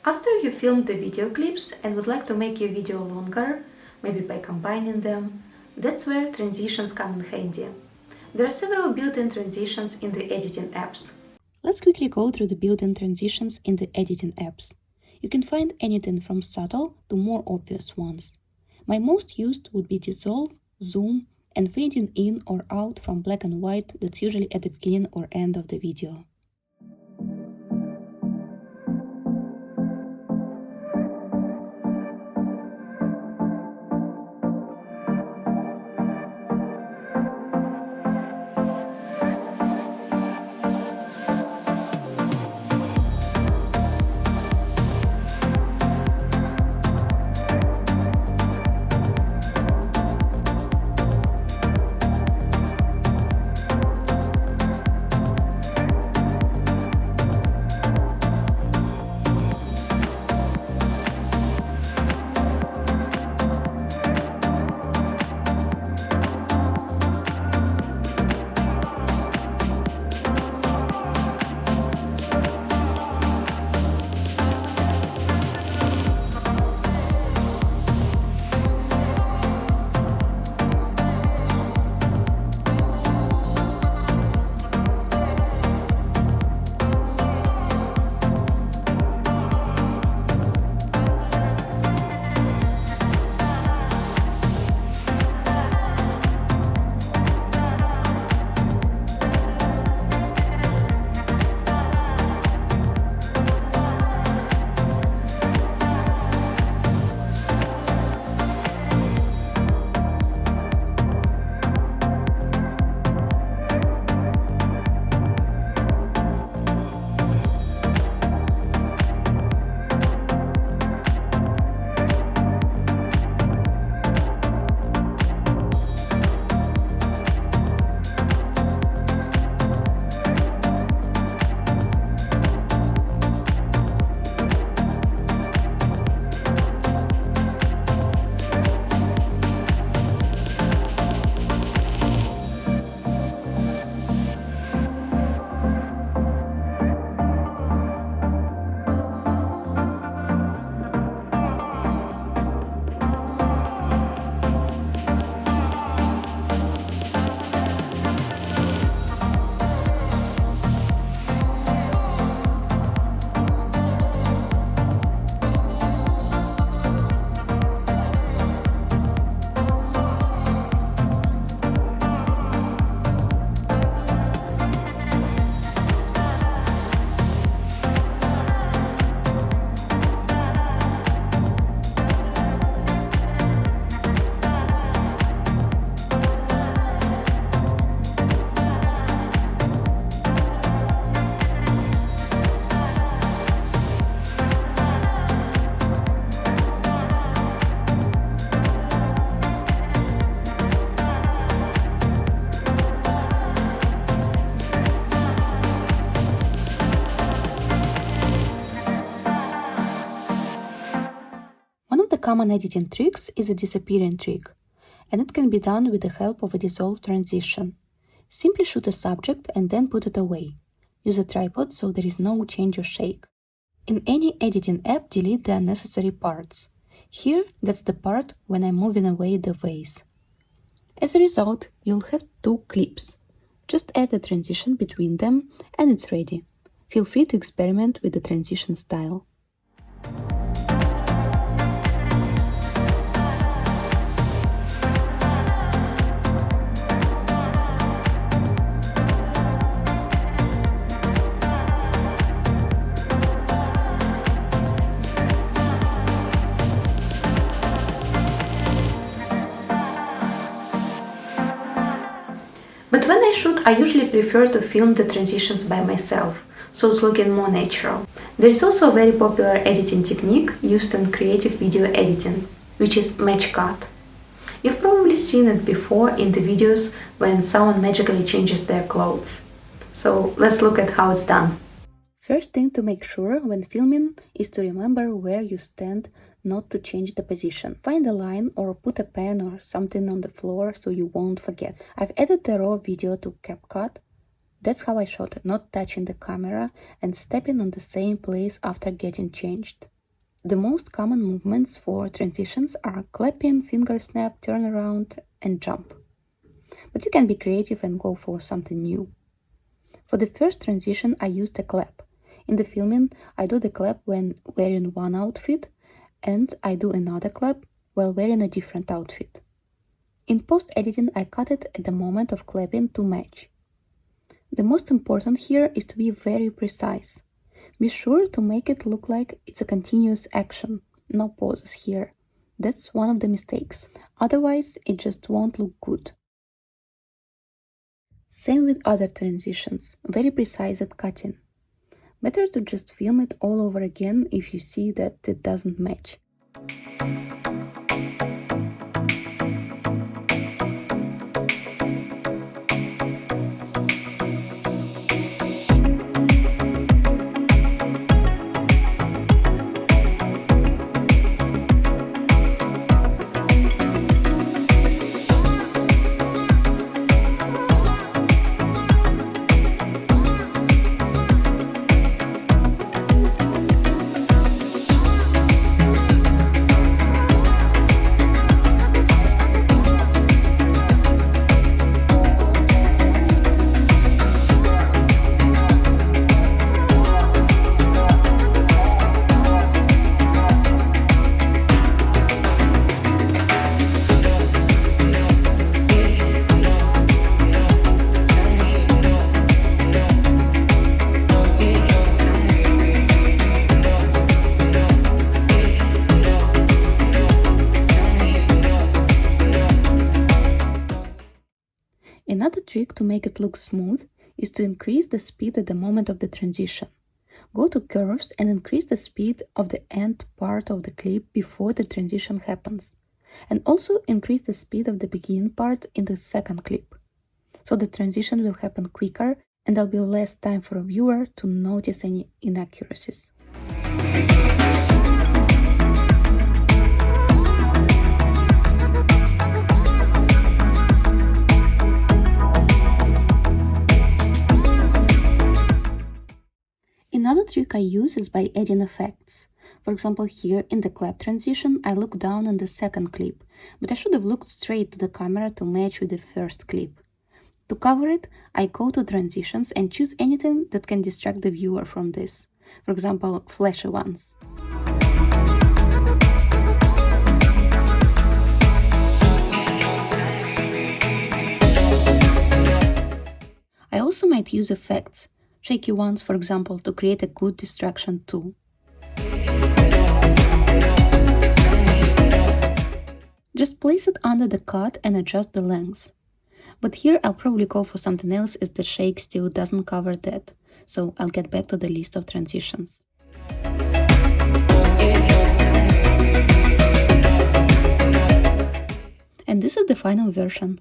After you filmed the video clips and would like to make your video longer, maybe by combining them, that's where transitions come in handy. There are several built-in transitions in the editing apps. Let's quickly go through the built-in transitions in the editing apps. You can find anything from subtle to more obvious ones. My most used would be dissolve, zoom, and fading in or out from black and white that's usually at the beginning or end of the video. One of the common editing tricks is a disappearing trick, and it can be done with the help of a dissolve transition. Simply shoot a subject and then put it away. Use a tripod so there is no change or shake. In any editing app, delete the unnecessary parts. Here, that's the part when I'm moving away the vase. As a result, you'll have two clips. Just add a transition between them and it's ready. Feel free to experiment with the transition style. But when I shoot, I usually prefer to film the transitions by myself, so it's looking more natural. There is also a very popular editing technique used in creative video editing, which is Matchcut. You've probably seen it before in the videos when someone magically changes their clothes. So let's look at how it's done. First thing to make sure when filming is to remember where you stand, not to change the position. Find a line or put a pen or something on the floor so you won't forget. I've added the raw video to CapCut. That's how I shot it, not touching the camera and stepping on the same place after getting changed. The most common movements for transitions are clapping, finger snap, turnaround, and jump. But you can be creative and go for something new. For the first transition, I used a clap. In the filming, I do the clap when wearing one outfit, and I do another clap while wearing a different outfit. In post-editing, I cut it at the moment of clapping to match. The most important here is to be very precise. Be sure to make it look like it's a continuous action, no pauses here. That's one of the mistakes. Otherwise, it just won't look good. Same with other transitions, very precise at cutting. Better to just film it all over again if you see that it doesn't match. Another trick to make it look smooth is to increase the speed at the moment of the transition. Go to curves and increase the speed of the end part of the clip before the transition happens. And also increase the speed of the beginning part in the second clip. So the transition will happen quicker and there'll be less time for a viewer to notice any inaccuracies. Another trick I use is by adding effects. For example, here in the clap transition, I look down in the second clip, but I should have looked straight to the camera to match with the first clip. To cover it, I go to transitions and choose anything that can distract the viewer from this. For example, flashy ones. I also might use effects. Shaky ones, for example, to create a good distraction too. Just place it under the cut and adjust the length. But here I'll probably go for something else as the shake still doesn't cover that, so I'll get back to the list of transitions. And this is the final version.